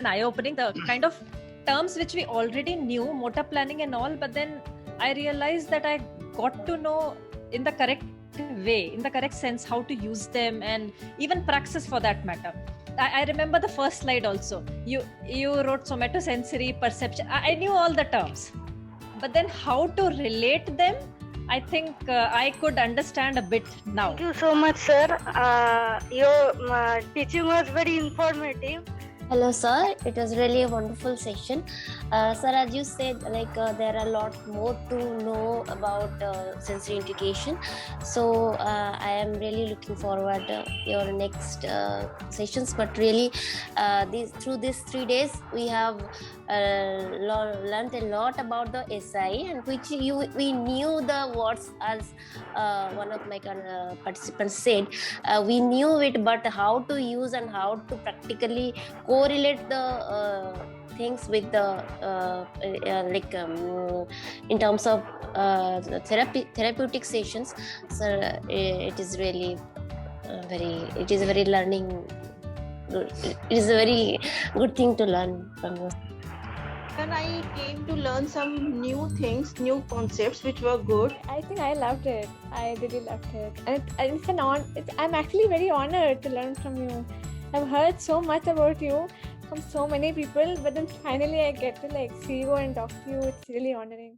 eye-opening, the kind of terms which we already knew, motor planning and all, but then I realized that I got to know in the correct way, in the correct sense, how to use them, and even praxis for that matter. I remember the first slide also. You wrote somatosensory perception. I knew all the terms, but then how to relate them, I think I could understand a bit now. Thank you so much, sir. Your teaching was very informative. Hello, sir. It was really a wonderful session. Sir, as you said, there are a lot more to know about sensory integration. So I am really looking forward your next sessions. But really, through these 3 days, we have learned a lot about the SI, and which we knew the words, as one of my participants said. We knew it, but how to use and how to practically correlate the things with the in terms of therapeutic sessions. So it is really it is a very learning. It is a very good thing to learn from you. And I came to learn some new things, new concepts, which were good. I think I loved it. I really loved it. And I'm actually very honored to learn from you. I've heard so much about you from so many people, but then finally I get to see you and talk to you. It's really honoring.